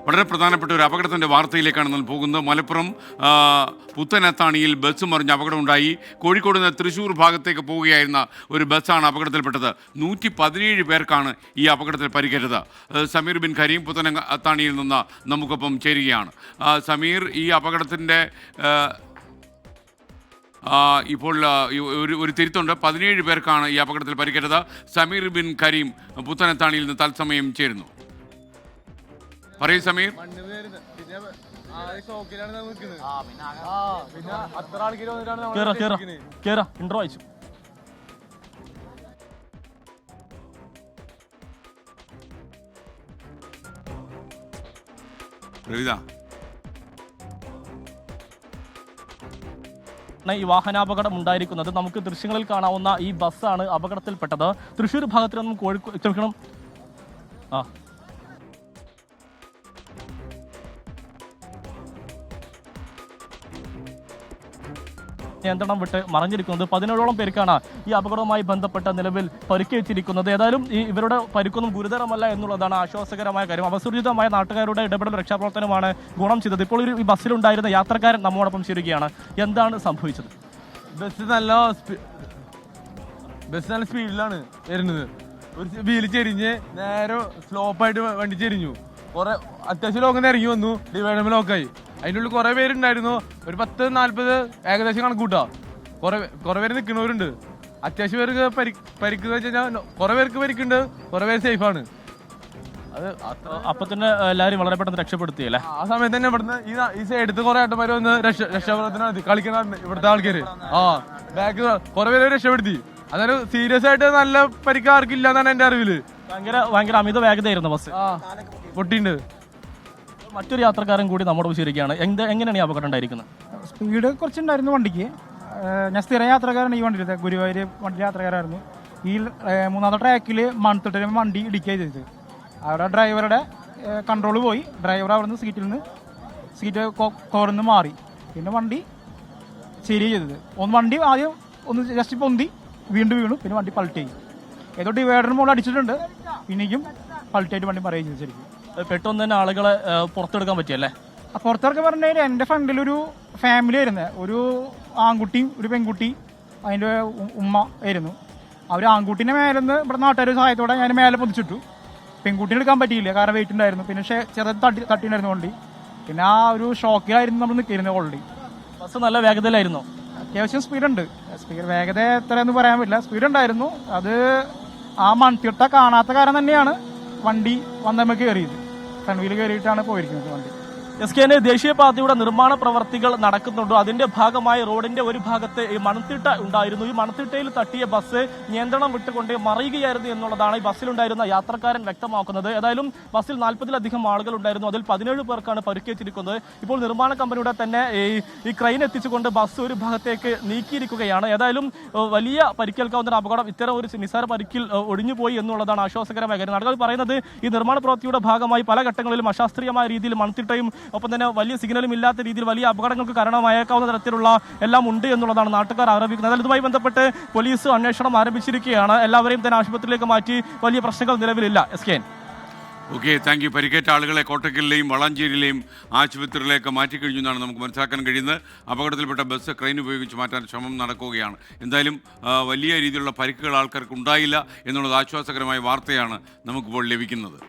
വളരെ പ്രധാനപ്പെട്ട ഒരു അപകടത്തിൻ്റെ വാർത്തയിലേക്കാണ് നമ്മൾ പോകുന്നത്. മലപ്പുറം പുത്തനത്താണിയിൽ ബസ് മറിഞ്ഞ് അപകടമുണ്ടായി. കോഴിക്കോട് നിന്ന് തൃശ്ശൂർ ഭാഗത്തേക്ക് പോവുകയായിരുന്ന ഒരു ബസ്സാണ് അപകടത്തിൽപ്പെട്ടത്. 117 പേർക്കാണ് ഈ അപകടത്തിൽ പരിക്കേറ്റത്. സമീർ ബിൻ കരീം പുത്തനത്താണിയിൽ നിന്ന് നമുക്കൊപ്പം ചേരുകയാണ്. സമീർ, ഈ അപകടത്തിൻ്റെ ഇപ്പോൾ ഒരു തിരുത്തുണ്ട്. 17 പേർക്കാണ് ഈ അപകടത്തിൽ പരിക്കേറ്റത്. സമീർ ബിൻ കരീം പുത്തനത്താണിയിൽ നിന്ന് തത്സമയം ചേരുന്നു. പറയൂ സമീർ. ഈ വാഹനാപകടം ഉണ്ടായിരിക്കുന്നത് നമുക്ക് ദൃശ്യങ്ങളിൽ കാണാവുന്ന ഈ ബസ്സാണ് അപകടത്തിൽപ്പെട്ടത്. തൃശ്ശൂർ ഭാഗത്തു നിന്നും ക്ഷമിക്കണം നിയന്ത്രണം വിട്ട് മറിഞ്ഞിരിക്കുന്നത്. 17ഓളം പേർക്കാണ് ഈ അപകടവുമായി ബന്ധപ്പെട്ട നിലവിൽ പരിക്കേറ്റിരിക്കുന്നത്. ഏതായാലും ഇവരുടെ പരിക്കൊന്നും ഗുരുതരമല്ല എന്നുള്ളതാണ് ആശ്വാസകരമായ കാര്യം. അവസരോചിതമായ നാട്ടുകാരുടെ ഇടപെടൽ രക്ഷാപ്രവർത്തനമാണ് ഗുണം ചെയ്തത്. ഇപ്പോൾ ഈ ബസ്സിലുണ്ടായിരുന്ന യാത്രക്കാരൻ നമ്മോടൊപ്പം ചേരുകയാണ്. എന്താണ് സംഭവിച്ചത്? ബസ് നല്ല സ്പീഡിലാണ് വരുന്നത്. ഒരു വീല് ചെരിഞ്ഞ് നേരെ സ്ലോപ്പായിട്ട് വണ്ടി ചെരിഞ്ഞു. കുറെ അത്യാവശ്യം ലോകം ഇറങ്ങി വന്നു, ഡിവൈഡർ ലോക്കായി. അതിൻ്റെ ഉള്ളിൽ കുറേ പേരുണ്ടായിരുന്നു. ഒരു 10-40 ഏകദേശം കണക്കൂട്ടാ. കുറെ പേര് നിൽക്കുന്നവരുണ്ട്. അത്യാവശ്യം പേർക്ക് പരിക്കുന്ന വെച്ച് കഴിഞ്ഞാൽ കുറെ പേർക്ക് പരിക്കുണ്ട്, കുറെ പേര് സേഫാണ്. അത് അപ്പൊ തന്നെ എല്ലാവരും വളരെ പെട്ടെന്ന് രക്ഷപ്പെടുത്തിയല്ലേ? ആ സമയത്ത് തന്നെ ഇവിടുന്ന് ഈ സൈഡത്ത് കുറെ ഏട്ടന്മാര് വന്ന് രക്ഷാപ്രവർത്തനം കളിക്കുന്ന ഇവിടുത്തെ ആൾക്കാര്. ബാക്ക് കുറെ പേര് രക്ഷപ്പെടുത്തി. അതൊരു സീരിയസ് ആയിട്ട് നല്ല പരിക്ക് ആർക്കില്ല എന്നാണ് എന്റെ അറിവില്. ഭയങ്കര അമിത വേഗതയായിരുന്നു ബസ്. പൊട്ടിണ്ട്. മറ്റൊരു യാത്രക്കാരൻ കൂടി നമ്മോട് വിശേഷിക്കുകയാണ്. എങ്ങനെയാണ് ഈ അപകടം ഉണ്ടായിരിക്കുന്നത്? സ്പീഡ് കുറച്ചുണ്ടായിരുന്നു വണ്ടിക്ക്. ഞാൻ സ്ഥിര യാത്രക്കാരാണ് ഈ വണ്ടിയിൽ. ഗുരുവായൂർ വണ്ടി യാത്രക്കാരായിരുന്നു. ഈ 3ാമത്തെ ട്രാക്കിൽ മൺതിട്ട വണ്ടി ഇടിക്കുക ചെയ്തത്. അവിടെ ഡ്രൈവറുടെ കൺട്രോൾ പോയി. ഡ്രൈവർ അവിടെ നിന്ന് സീറ്റ് കോർന്ന് മാറി. പിന്നെ വണ്ടി ശരി ചെയ്തത്. വണ്ടി ആദ്യം ഒന്ന് ജസ്റ്റ് പൊന്തി വീണ്ടും വീണു. പിന്നെ വണ്ടി പൾട്ടി. ഏതോ ഡിവൈഡറിന് മുകളിൽ അടിച്ചിട്ടുണ്ട്. പിന്നെയും പൾട്ടിയായിട്ട് വണ്ടി പറയുകയും ചെയ്തു. ശരിക്കും പെട്ടെന്ന് തന്നെ ആളുകളെ പുറത്തെടുക്കാൻ പറ്റിയല്ലേ? പുറത്തിറക്കി പറഞ്ഞു കഴിഞ്ഞാൽ എൻ്റെ ഫ്രണ്ടിലൊരു ഫാമിലി ആയിരുന്നു. ഒരു ആൺകുട്ടിയും ഒരു പെൺകുട്ടി, അതിൻ്റെ ഉമ്മ ആയിരുന്നു. അവർ ആൺകുട്ടീനെ മേലെന്ന് ഇവിടെ നാട്ടുകാരുടെ സഹായത്തോടെ ഞാൻ മേലെ പൊതിച്ചിട്ടു. പെൺകുട്ടീനെ എടുക്കാൻ പറ്റിയില്ല, കാരണം വെയിറ്റ് ഉണ്ടായിരുന്നു. പിന്നെ ചെറുത് തട്ടിണ്ടായിരുന്നു വണ്ടി. പിന്നെ ആ ഒരു ഷോക്കിലായിരുന്നു നമ്മൾ നിൽക്കിയിരുന്നത്. ഓൾറെഡി ബസ് നല്ല വേഗതയിലായിരുന്നു. അത്യാവശ്യം സ്പീഡുണ്ട്. വേഗത എത്രയെന്ന് പറയാൻ പറ്റില്ല, സ്പീഡ് ഉണ്ടായിരുന്നു. അത് ആ മൺതിട്ട കാണാത്ത കാരണം തന്നെയാണ് വണ്ടി വന്നമ്മ കയറിയത്. ഫ്രണ്ട് കയറിയിട്ടാണ് പോയിരിക്കുന്നത് വണ്ടി. എസ്കെന് ദേശീയപാതയുടെ നിർമ്മാണ പ്രവർത്തികൾ നടക്കുന്നുണ്ടോ? അതിന്റെ ഭാഗമായി റോഡിന്റെ ഒരു ഭാഗത്ത് ഈ മൺതിട്ട ഉണ്ടായിരുന്നു. ഈ മൺതിട്ടയിൽ തട്ടിയ ബസ് നിയന്ത്രണം വിട്ടുകൊണ്ട് മറിയുകയായിരുന്നു എന്നുള്ളതാണ് ഈ ബസ്സിലുണ്ടായിരുന്ന യാത്രക്കാരൻ വ്യക്തമാക്കുന്നത്. ഏതായാലും ബസ്സിൽ 40-ലധികം ആളുകൾ ഉണ്ടായിരുന്നു. അതിൽ 17 പേർക്കാണ് പരിക്കേറ്റിരിക്കുന്നത്. ഇപ്പോൾ നിർമ്മാണ കമ്പനിയുടെ തന്നെ ഈ ക്രെയിൻ എത്തിച്ചുകൊണ്ട് ബസ് ഒരു ഭാഗത്തേക്ക് നീക്കിയിരിക്കുകയാണ്. ഏതായാലും വലിയ പരിക്കേൽക്കാവുന്ന അപകടം ഇത്തരം ഒരു നിസ്സാര പരിക്കിൽ ഒഴിഞ്ഞുപോയി എന്നുള്ളതാണ് ആശ്വാസകരമായ കാര്യം. നാട്ടുകാർ പറയുന്നത് ഈ നിർമ്മാണ പ്രവൃത്തിയുടെ ഭാഗമായി പല ഘട്ടങ്ങളിലും അശാസ്ത്രീയമായ രീതിയിൽ മൺതിട്ടയും ഒപ്പം തന്നെ വലിയ സിഗ്നലും ഇല്ലാത്ത രീതിയിൽ വലിയ അപകടങ്ങൾക്ക് കാരണമായേക്കാവുന്ന തരത്തിലുള്ള എല്ലാം ഉണ്ട് എന്നുള്ളതാണ് നാട്ടുകാർ ആരോപിക്കുന്നത്. എന്നാൽ ഇതുമായി ബന്ധപ്പെട്ട് പോലീസ് അന്വേഷണം ആരംഭിച്ചിരിക്കുകയാണ്. എല്ലാവരെയും തന്നെ ആശുപത്രിയിലേക്ക് മാറ്റി. വലിയ പ്രശ്നങ്ങൾ നിലവിലില്ല. എസ്കേൻ. Okay, thank you. പരിക്കേറ്റ ആളുകളെ കോട്ടക്കലിലെയും വളാഞ്ചേരിയിലെയും ആശുപത്രിയിലേക്ക് മാറ്റിക്കഴിഞ്ഞു എന്നാണ് നമുക്ക് മനസ്സിലാക്കാൻ കഴിയുന്നത്. അപകടത്തിൽപ്പെട്ട ബസ് ക്രെയിൻ ഉപയോഗിച്ച് മാറ്റാൻ ശ്രമം നടക്കുകയാണ്. എന്തായാലും വലിയ രീതിയിലുള്ള പരിക്കുകൾ ആൾക്കാർക്ക് ഉണ്ടായില്ല എന്നുള്ളത് ആശ്വാസകരമായ വാർത്തയാണ് നമുക്കിപ്പോൾ ലഭിക്കുന്നത്.